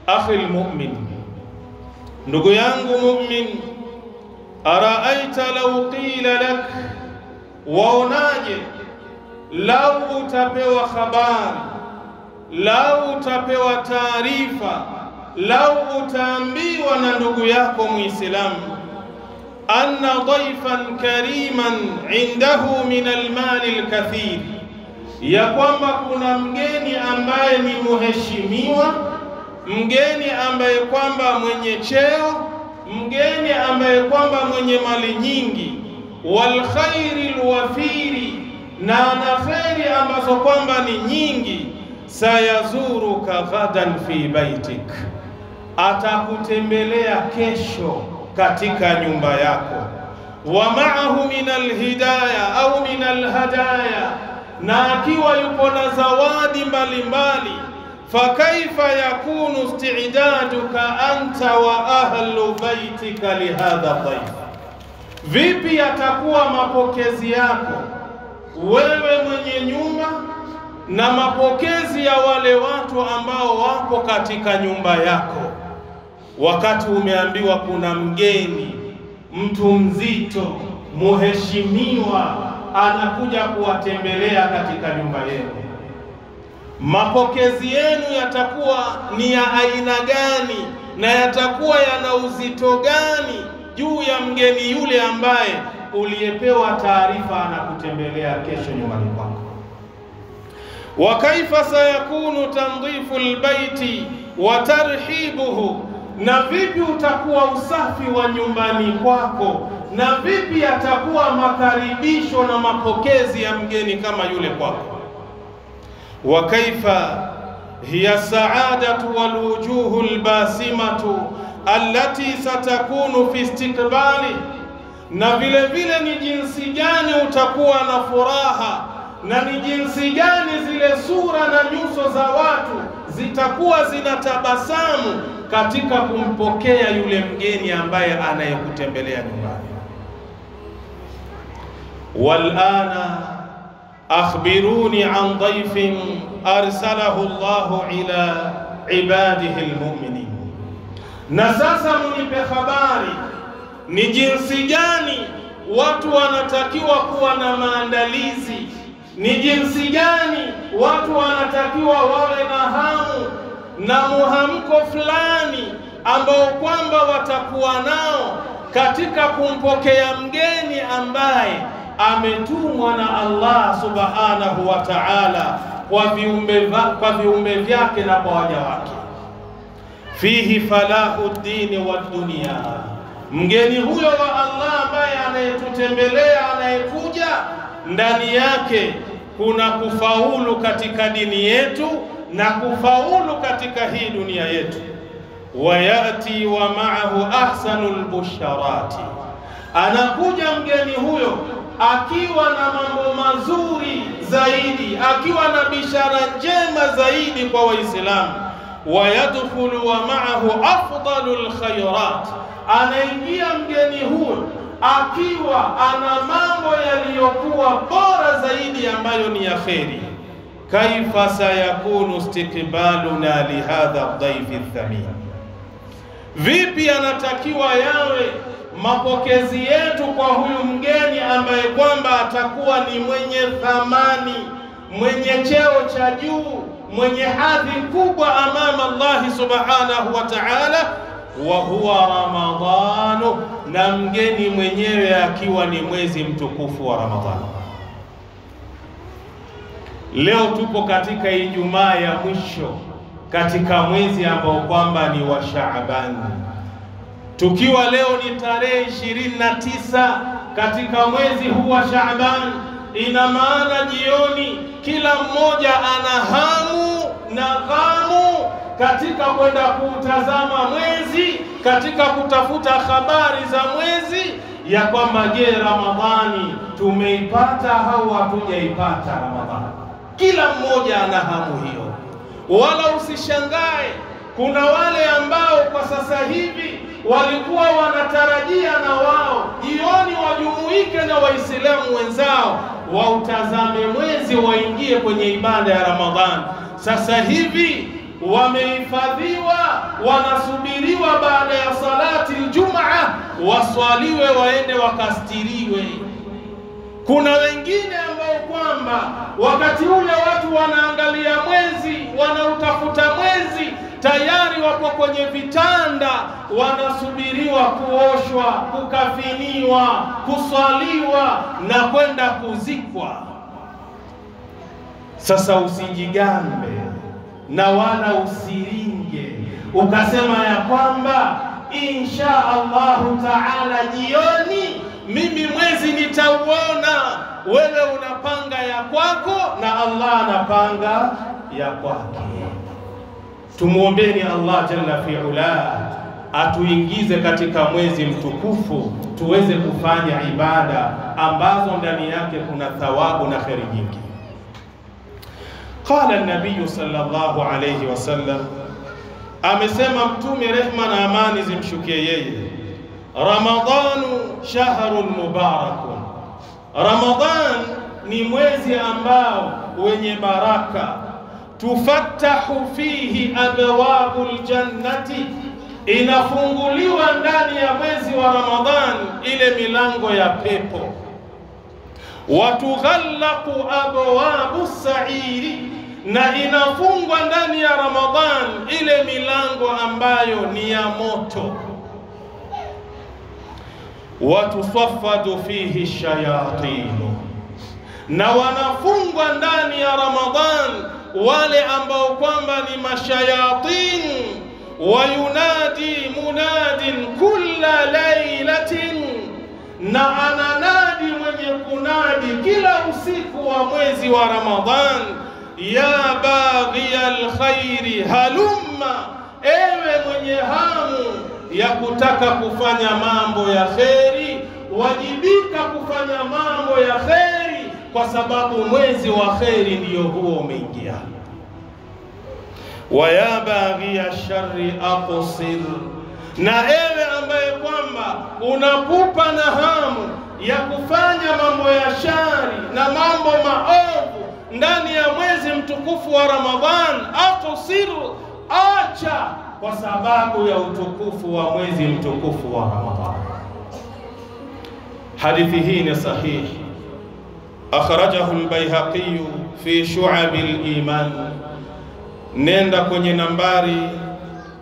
akhi almu'min, ndugu yangu mu'min, araaita law qila lak, waonaje lau utapewa habari, lau utapewa taarifa, lau utaambiwa na ndugu yako Muislamu anna dhaifan kariman indahu min almali alkathir, ya kwamba kuna mgeni ambaye ni muheshimiwa, mgeni ambaye kwamba mwenye cheo, mgeni ambaye kwamba mwenye mali nyingi, wal khairi alwafiri, na khairi ambazo kwamba ni nyingi, sayazuruka ghadan fi baitik, atakutembelea kesho katika nyumba yako, wa ma'ahu min alhidaya au min alhadaya, na akiwa yupo na zawadi mbalimbali. Fakaifa yakunu isti'daduka anta wa ahlu baitika lihadha dhaif, vipi yatakuwa mapokezi yako wewe mwenye nyumba na mapokezi ya wale watu ambao wako katika nyumba yako, wakati umeambiwa kuna mgeni, mtu mzito, muheshimiwa anakuja kuwatembelea katika nyumba yenu? Mapokezi yenu yatakuwa ni ya aina gani na yatakuwa yana uzito gani juu ya mgeni yule ambaye uliyepewa taarifa anakutembelea kesho nyumbani kwako? Wa kaifa sayakunu tandhifu albayti wa tarhibuhu, na vipi utakuwa usafi wa nyumbani kwako, na vipi yatakuwa makaribisho na mapokezi ya mgeni kama yule kwako? Wa kaifa hiya saadatu wal wujuhu albasimatu allati satakunu fi istiqbali, na vile vile ni jinsi gani utakuwa na furaha, na ni jinsi gani zile sura na nyuso za watu zitakuwa zinatabasamu katika kumpokea yule mgeni ambaye anayekutembelea nyumbani. Walana akhbiruni an dhaifin arsalahu Allahu ila ibadihi almu'minin, na sasa mnipe habari ni jinsi gani watu wanatakiwa kuwa na maandalizi, ni jinsi gani watu wanatakiwa wawe na hamu na muhamko fulani ambao kwamba watakuwa nao katika kumpokea mgeni ambaye ametumwa na Allah subhanahu wa ta'ala kwa viumbe vyake na kwa waja wake. Fihi falahu dini wa dunia, mgeni huyo wa Allah ambaye anayetutembelea, anayekuja, ndani yake kuna kufaulu katika dini yetu na kufaulu katika hii dunia yetu. Wayati wa ma'ahu ahsanul busharati, anakuja mgeni huyo akiwa na mambo mazuri zaidi, akiwa na bishara njema zaidi kwa Waislamu. Wayadkhulu wa ma'ahu afdalul khairat, anaingia mgeni huyo akiwa ana mambo yaliyokuwa bora zaidi ambayo ni ya kheri. Kaifa sayakunu istiqbaluna lihadha dhaifi thamin, vipi anatakiwa yawe mapokezi yetu kwa huyu mgeni ambaye kwamba atakuwa ni mwenye thamani, mwenye cheo cha juu, mwenye hadhi kubwa amama Allah subhanahu wa ta'ala, wa huwa Ramadhanu, na mgeni mwenyewe akiwa ni mwezi mtukufu wa Ramadhani. Leo tupo katika Ijumaa ya mwisho katika mwezi ambao kwamba ni wa Shaaban, tukiwa leo ni tarehe 29 katika mwezi huu wa Shaaban. Ina maana jioni kila mmoja ana hamu na ghamu katika kwenda kutazama mwezi, katika kutafuta habari za mwezi ya kwamba je, Ramadhani tumeipata au hatujaipata Ramadhani. Kila mmoja ana hamu hiyo, wala usishangae kuna wale ambao kwa sasa hivi walikuwa wanatarajia na wao jioni wajumuike na Waislamu wenzao wautazame mwezi, waingie kwenye ibada ya Ramadhani. Sasa hivi wamehifadhiwa, wanasubiriwa baada ya salati aljumaa waswaliwe, waende wakastiriwe. Kuna wengine ambao kwamba wakati ule watu wanaangalia mwezi, wanautafuta mwezi, tayari wapo kwenye vitanda, wanasubiriwa kuoshwa, kukafiniwa, kuswaliwa na kwenda kuzikwa. Sasa usijigambe na wala usiringe ukasema ya kwamba insha Allahu taala jioni mimi mwezi nitauona. Wewe unapanga ya kwako na Allah anapanga ya kwake. Tumuombeeni Allah jalla fi'ala atuingize katika mwezi mtukufu, tuweze kufanya ibada ambazo ndani yake kuna thawabu na kheri nyingi. Qala an-nabiy sallallahu alayhi wasallam, amesema Mtume rehma na amani zimshukie yeye, Ramadhanu shahrun mubarakun, Ramadhan ni mwezi ambao wenye baraka. Tufattahu fihi abwabul jannati, inafunguliwa ndani ya mwezi wa Ramadhan ile milango ya pepo. Watughallaqu abwabus sa'iri, na inafungwa ndani ya Ramadhan ile milango ambayo ni ya moto. Watusaffadu fihi shayatinu, na wanafungwa ndani ya Ramadhan wale ambao kwamba ni mashayatin. Wayunadi munadin kulla laylatin, na ananadi mwenye kunadi kila usiku wa mwezi wa Ramadhan, ya baghiyal khairi halumma, ewe mwenye hamu ya kutaka kufanya mambo ya kheri, wajibika kufanya mambo ya kheri, kwa sababu mwezi wa kheri ndio huo umeingia. Wa ya baghiya sharri aqsir, na ewe ambaye kwamba unapupa na hamu ya kufanya mambo ya shari na mambo maovu ndani ya mwezi mtukufu wa Ramadhan, aqsir, acha, kwa sababu ya utukufu wa mwezi mtukufu wa Ramadhan. Hadithi hii ni sahihi, akhrajahu al-Baihaqi fi Shu'ab al-Iman, nenda kwenye nambari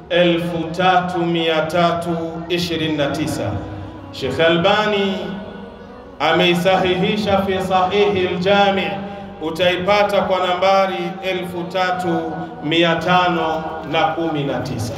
3329. Sheikh Albani ameisahihisha fi Sahih al-Jami', utaipata kwa nambari 3519.